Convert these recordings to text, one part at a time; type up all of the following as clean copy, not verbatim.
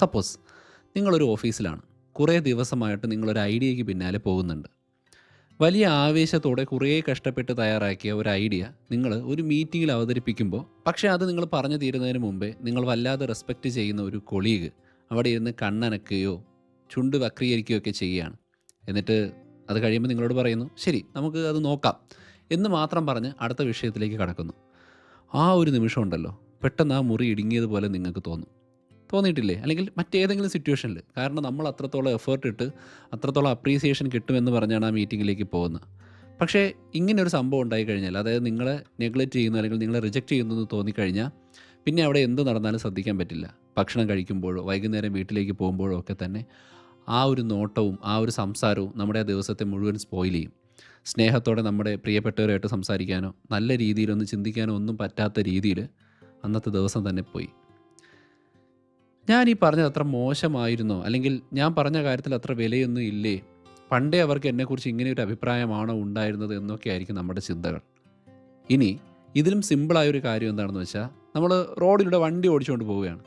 Suppose നിങ്ങളൊരു ഓഫീസിലാണ്. കുറേ ദിവസമായിട്ട് നിങ്ങളൊരു ഐഡിയയ്ക്ക് പിന്നാലെ പോകുന്നുണ്ട്. വലിയ ആവേശത്തോടെ കുറേ കഷ്ടപ്പെട്ട് തയ്യാറാക്കിയ ഒരു ഐഡിയ നിങ്ങൾ ഒരു മീറ്റിങ്ങിൽ അവതരിപ്പിക്കുമ്പോൾ, പക്ഷേ അത് നിങ്ങൾ പറഞ്ഞു തീരുന്നതിന് മുമ്പേ നിങ്ങൾ വല്ലാതെ റെസ്പെക്റ്റ് ചെയ്യുന്ന ഒരു കൊളീഗ് അവിടെ ഇരുന്ന് കണ്ണനക്കുകയോ ചുണ്ട് വക്രീകരിക്കുകയോ ഒക്കെ ചെയ്യുകയാണ്. എന്നിട്ട് അത് കഴിയുമ്പോൾ നിങ്ങളോട് പറയുന്നു, ശരി നമുക്ക് അത് നോക്കാം എന്ന് മാത്രം പറഞ്ഞ് അടുത്ത വിഷയത്തിലേക്ക് കടക്കുന്നു. ആ ഒരു നിമിഷം ഉണ്ടല്ലോ, പെട്ടെന്ന് ആ മുറി ഇടുങ്ങിയതുപോലെ നിങ്ങൾക്ക് തോന്നും. തോന്നിയിട്ടില്ലേ? അല്ലെങ്കിൽ മറ്റേതെങ്കിലും സിറ്റുവേഷനിൽ. കാരണം നമ്മൾ അത്രത്തോളം എഫേർട്ട് ഇട്ട് അത്രത്തോളം അപ്രീസിയേഷൻ കിട്ടുമെന്ന് പറഞ്ഞാണ് ആ മീറ്റിങ്ങിലേക്ക് പോകുന്നത്. പക്ഷേ ഇങ്ങനൊരു സംഭവം ഉണ്ടായിക്കഴിഞ്ഞാൽ, അതായത് നിങ്ങളെ നെഗ്ലക്റ്റ് ചെയ്യുന്നു അല്ലെങ്കിൽ നിങ്ങളെ റിജക്റ്റ് ചെയ്യുന്നു എന്ന് തോന്നിക്കഴിഞ്ഞാൽ പിന്നെ അവിടെ എന്ത് നടന്നാലും ശ്രദ്ധിക്കാൻ പറ്റില്ല. ഭക്ഷണം കഴിക്കുമ്പോഴോ വൈകുന്നേരം വീട്ടിലേക്ക് പോകുമ്പോഴോ ഒക്കെ തന്നെ ആ ഒരു നോട്ടവും ആ ഒരു സംസാരവും നമ്മുടെ ആ ദിവസത്തെ മുഴുവൻ സ്പോയിൽ ചെയ്യും. സ്നേഹത്തോടെ നമ്മുടെ പ്രിയപ്പെട്ടവരുമായിട്ട് സംസാരിക്കാനോ നല്ല രീതിയിലൊന്ന് ചിന്തിക്കാനോ ഒന്നും പറ്റാത്ത രീതിയിൽ അന്നത്തെ ദിവസം തന്നെ പോയി. ഞാൻ ഈ പറഞ്ഞത് അത്ര മോശമായിരുന്നോ? അല്ലെങ്കിൽ ഞാൻ പറഞ്ഞ കാര്യത്തിൽ അത്ര വിലയൊന്നും ഇല്ലേ? പണ്ടേ അവർക്ക് എന്നെക്കുറിച്ച് ഇങ്ങനെ ഒരു അഭിപ്രായമാണോ ഉണ്ടായിരുന്നത് എന്നൊക്കെ ആയിരിക്കും നമ്മുടെ ചിന്തകൾ. ഇനി ഇതിലും സിമ്പിളായൊരു കാര്യം എന്താണെന്ന് വെച്ചാൽ, നമ്മൾ റോഡിലൂടെ വണ്ടി ഓടിച്ചുകൊണ്ട് പോവുകയാണ്.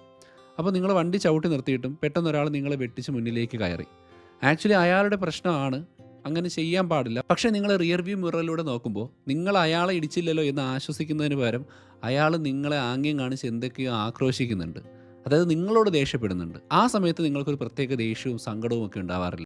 അപ്പോൾ നിങ്ങൾ വണ്ടി ചവിട്ടി നിർത്തിയിട്ടും പെട്ടെന്ന് ഒരാൾ നിങ്ങളെ വെട്ടിച്ച് മുന്നിലേക്ക് കയറി. ആക്ച്വലി അയാളുടെ പ്രശ്നമാണ്, അങ്ങനെ ചെയ്യാൻ പാടില്ല. പക്ഷേ നിങ്ങൾ റിയർ വ്യൂ മിററിലൂടെ നോക്കുമ്പോൾ നിങ്ങൾ അയാളെ ഇടിച്ചില്ലല്ലോ എന്ന് ആശ്വസിക്കുന്നതിന് പകരം അയാൾ നിങ്ങളെ ആംഗ്യം കാണിച്ച് എന്തൊക്കെയോ ആക്രോശിക്കുന്നുണ്ട്. അതായത് നിങ്ങളോട് ദേഷ്യപ്പെടുന്നുണ്ട്. ആ സമയത്ത് നിങ്ങൾക്കൊരു പ്രത്യേക ദേഷ്യവും സങ്കടവും ഒക്കെ ഉണ്ടാവാറില്ല.